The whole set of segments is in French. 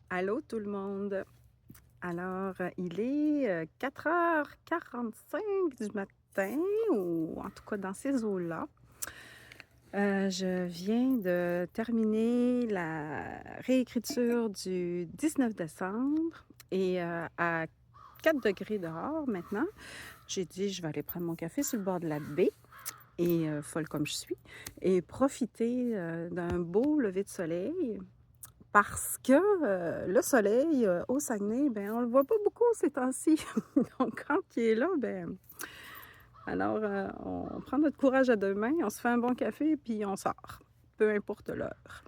Allô tout le monde. Alors, il est 4h45 du matin ou en tout cas dans ces eaux-là. Je viens de terminer la réécriture du 19 décembre et à 4 degrés dehors maintenant, j'ai dit: «Je vais aller prendre mon café sur le bord de la baie» et folle comme je suis et profiter, d'un beau lever de soleil. Parce que, le soleil, au Saguenay, ben, on le voit pas beaucoup ces temps-ci. Donc quand il est là, ben, alors, on prend notre courage à 2 mains, on se fait un bon café, puis on sort, peu importe l'heure.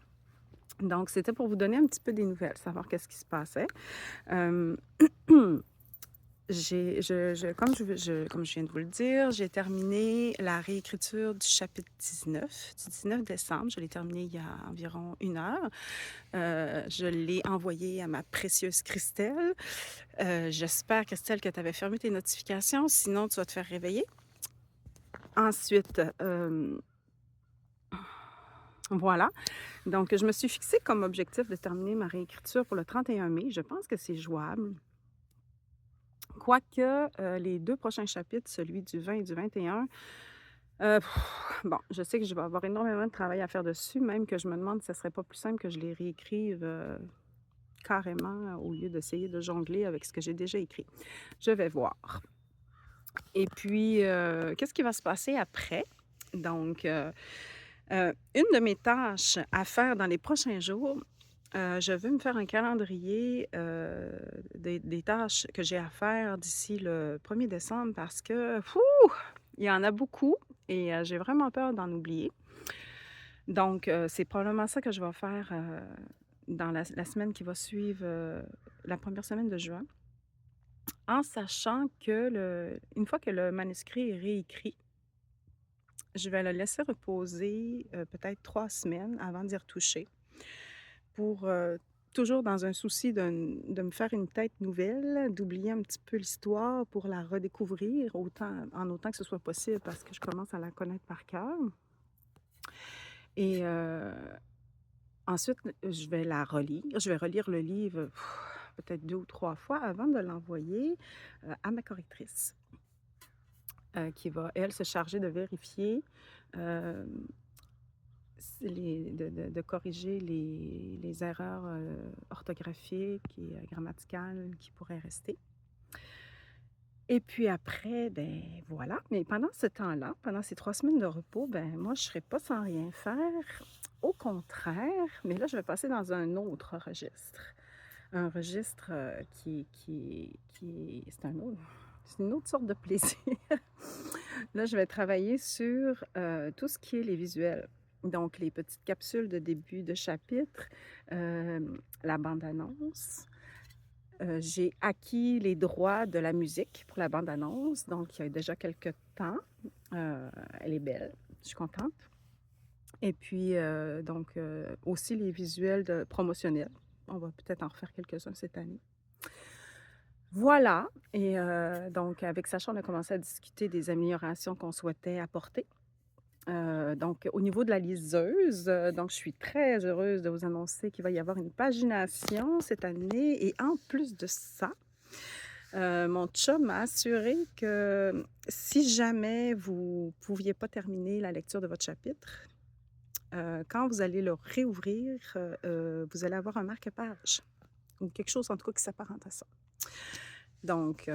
Donc c'était pour vous donner un petit peu des nouvelles, savoir qu'est-ce qui se passait. Hem J'ai comme je viens de vous le dire, j'ai terminé la réécriture du chapitre 19, du 19 décembre. Je l'ai terminé il y a environ 1 heure. Je l'ai envoyé à ma précieuse Christelle. J'espère, Christelle, que tu avais fermé tes notifications, sinon tu vas te faire réveiller. Ensuite, voilà. Donc je me suis fixée comme objectif de terminer ma réécriture pour le 31 mai. Je pense que c'est jouable. Quoique, les 2 prochains chapitres, celui du 20 et du 21, Heu, bon, je sais que je vais avoir énormément de travail à faire dessus, même que je me demande si ça serait pas plus simple que je les réécrive, carrément au lieu d'essayer de jongler avec ce que j'ai déjà écrit. Je vais voir. Et puis, qu'est-ce qui va se passer après? Donc, une de mes tâches à faire dans les prochains jours, je veux me faire un calendrier, des tâches que j'ai à faire d'ici le 1er décembre parce que, fou! Il y en a beaucoup et j'ai vraiment peur d'en oublier. Donc, c'est probablement ça que je vais faire, dans la semaine qui va suivre, la première semaine de juin, en sachant que une fois que le manuscrit est réécrit, je vais le laisser reposer, peut-être 3 semaines avant d'y retoucher pour, toujours dans un souci de me faire une tête nouvelle, d'oublier un petit peu l'histoire pour la redécouvrir autant que ce soit possible parce que je commence à la connaître par cœur et ensuite, je vais la relire. Je vais relire le livre, peut-être 2 ou 3 fois avant de l'envoyer, à ma correctrice, qui va, elle, se charger de vérifier, hem, si de corriger les erreurs, orthographiques et grammaticales qui pourraient rester. Et puis après, ben, voilà. Mais pendant ce temps-là, pendant ces 3 semaines de repos, ben, moi, je ne serai pas sans rien faire. Au contraire, mais là, je vais passer dans un autre registre. Un registre, qui c'est une autre sorte de plaisir. Là, je vais travailler sur, tout ce qui est les visuels. Donc les petites capsules de début de chapitre, la bande-annonce. J'ai acquis les droits de la musique pour la bande-annonce, donc il y a déjà quelque temps. Elle est belle, je suis contente. Et puis, donc, aussi les visuels promotionnels. On va peut-être en refaire quelques-uns cette année. Voilà et donc avec Sacha, on a commencé à discuter des améliorations qu'on souhaitait apporter. Donc au niveau de la liseuse, donc je suis très heureuse de vous annoncer qu'il va y avoir une pagination cette année et en plus de ça, mon chum m'a assuré que si jamais vous pouviez pas terminer la lecture de votre chapitre, quand vous allez le réouvrir, vous allez avoir un marque-page ou quelque chose en tout cas qui s'apparente à ça. Donc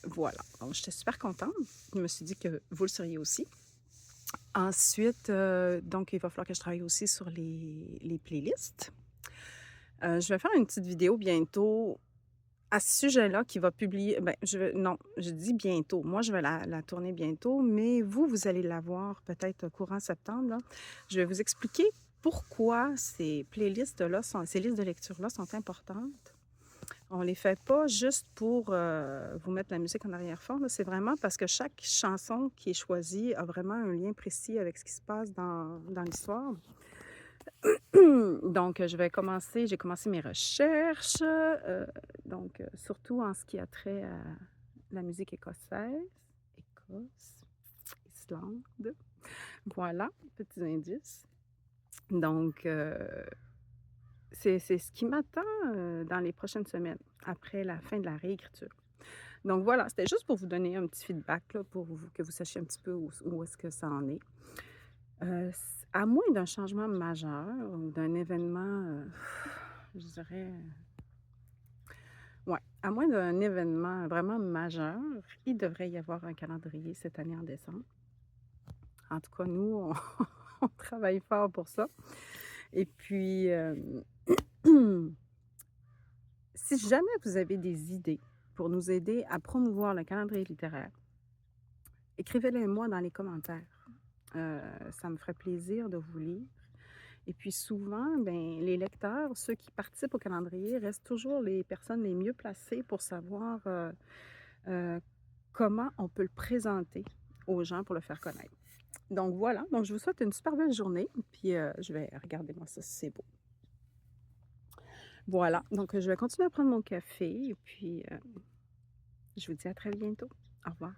voilà, donc j'étais super contente. Je me suis dit que vous le seriez aussi. Ensuite, donc il va falloir que je travaille aussi sur les playlists. Je vais faire une petite vidéo bientôt à ce sujet-là qui va publier ben, non, je dis bientôt. Moi, je vais la tourner bientôt, mais vous allez la voir peut-être courant septembre, là. Je vais vous expliquer pourquoi ces playlists-là ces listes de lecture-là sont importantes. On les fait pas juste pour, vous mettre la musique en arrière-fond, là. C'est vraiment parce que chaque chanson qui est choisie a vraiment un lien précis avec ce qui se passe dans l'histoire. Donc, j'ai commencé mes recherches, donc, surtout en ce qui a trait à la musique écossaise, Écosse, Islande. Voilà, petits indices. Donc, c'est ce qui m'attend, dans les prochaines semaines, après la fin de la réécriture. Donc voilà, c'était juste pour vous donner un petit feedback là, pour vous que vous sachiez un petit peu où est-ce que ça en est. S À moins d'un changement majeur ou d'un événement, je dirais, ouais, à moins d'un événement vraiment majeur, il devrait y avoir un calendrier cette année en décembre. En tout cas, nous, on on travaille fort pour ça et puis, si jamais vous avez des idées pour nous aider à promouvoir le calendrier littéraire, écrivez-les moi dans les commentaires. Ça me ferait plaisir de vous lire et puis souvent, ben, les lecteurs, ceux qui participent au calendrier restent toujours les personnes les mieux placées pour savoir, heu, comment on peut le présenter aux gens pour le faire connaître. Donc voilà, donc je vous souhaite une super belle journée, puis, je vais regarder moi ça si c'est beau. Voilà, donc je vais continuer à prendre mon café et puis, je vous dis à très bientôt. Au revoir.